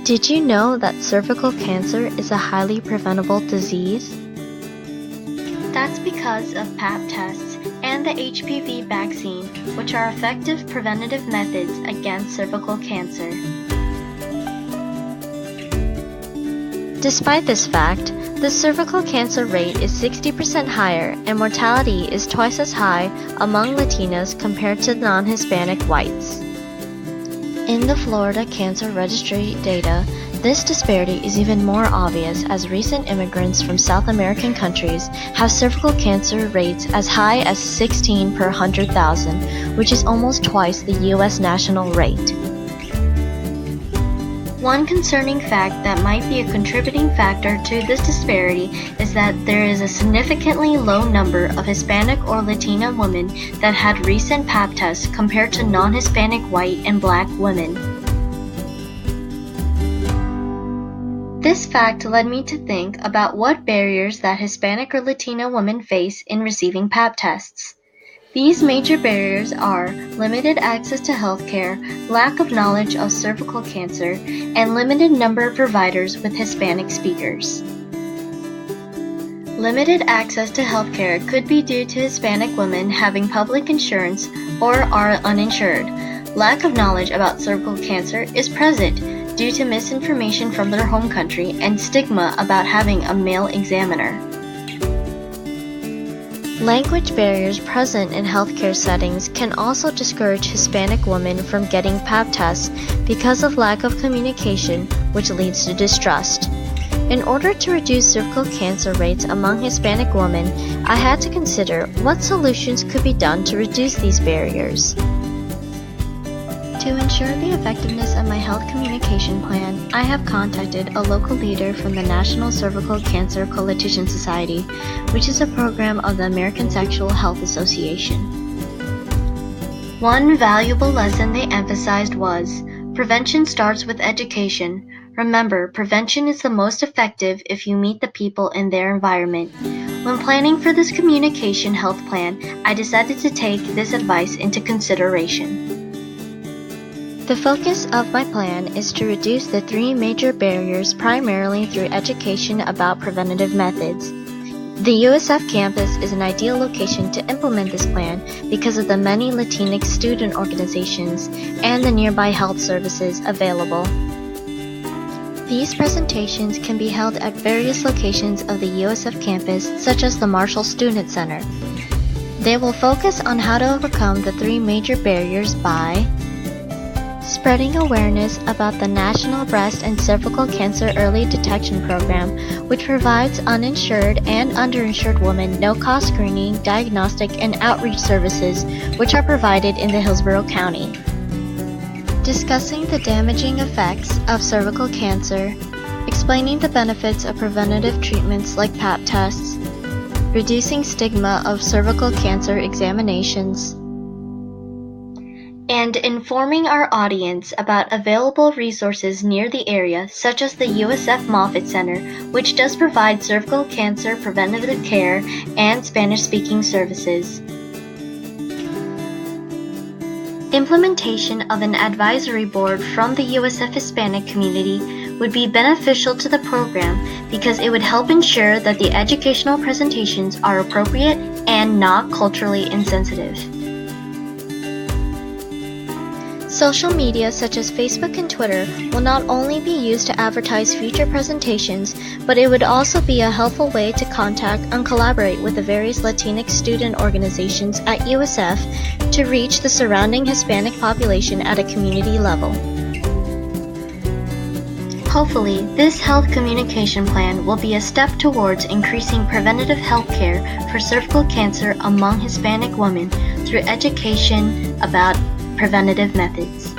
Did you know that cervical cancer is a highly preventable disease? That's because of Pap tests and the HPV vaccine, which are effective preventative methods against cervical cancer. Despite this fact, the cervical cancer rate is 60% higher and mortality is twice as high among Latinos compared to non-Hispanic whites. In the Florida Cancer Registry data, this disparity is even more obvious as recent immigrants from South American countries have cervical cancer rates as high as 16 per 100,000, which is almost twice the U.S. national rate. One concerning fact that might be a contributing factor to this disparity is that there is a significantly low number of Hispanic or Latina women that had recent Pap tests compared to non-Hispanic white and black women. This fact led me to think about what barriers that Hispanic or Latina women face in receiving Pap tests. These major barriers are limited access to healthcare, lack of knowledge of cervical cancer, and limited number of providers with Hispanic speakers. Limited access to healthcare could be due to Hispanic women having public insurance or are uninsured. Lack of knowledge about cervical cancer is present due to misinformation from their home country and stigma about having a male examiner. Language barriers present in healthcare settings can also discourage Hispanic women from getting Pap tests because of lack of communication, which leads to distrust. In order to reduce cervical cancer rates among Hispanic women, I had to consider what solutions could be done to reduce these barriers. To ensure the effectiveness of my health communication plan, I have contacted a local leader from the National Cervical Cancer Coalition Society, which is a program of the American Sexual Health Association. One valuable lesson they emphasized was, prevention starts with education. Remember, prevention is the most effective if you meet the people in their environment. When planning for this communication health plan, I decided to take this advice into consideration. The focus of my plan is to reduce the three major barriers primarily through education about preventative methods. The USF campus is an ideal location to implement this plan because of the many Latinx student organizations and the nearby health services available. These presentations can be held at various locations of the USF campus, such as the Marshall Student Center. They will focus on how to overcome the three major barriers by spreading awareness about the National Breast and Cervical Cancer Early Detection Program, which provides uninsured and underinsured women no-cost screening, diagnostic, and outreach services, which are provided in the Hillsborough County. Discussing the damaging effects of cervical cancer, explaining the benefits of preventative treatments like Pap tests, reducing stigma of cervical cancer examinations, and informing our audience about available resources near the area, such as the USF Moffitt Center, which does provide cervical cancer preventative care and Spanish-speaking services. Implementation of an advisory board from the USF Hispanic community would be beneficial to the program because it would help ensure that the educational presentations are appropriate and not culturally insensitive. Social media such as Facebook and Twitter will not only be used to advertise future presentations, but it would also be a helpful way to contact and collaborate with the various Latinx student organizations at USF to reach the surrounding Hispanic population at a community level. Hopefully, this health communication plan will be a step towards increasing preventative health care for cervical cancer among Hispanic women through education about preventative methods.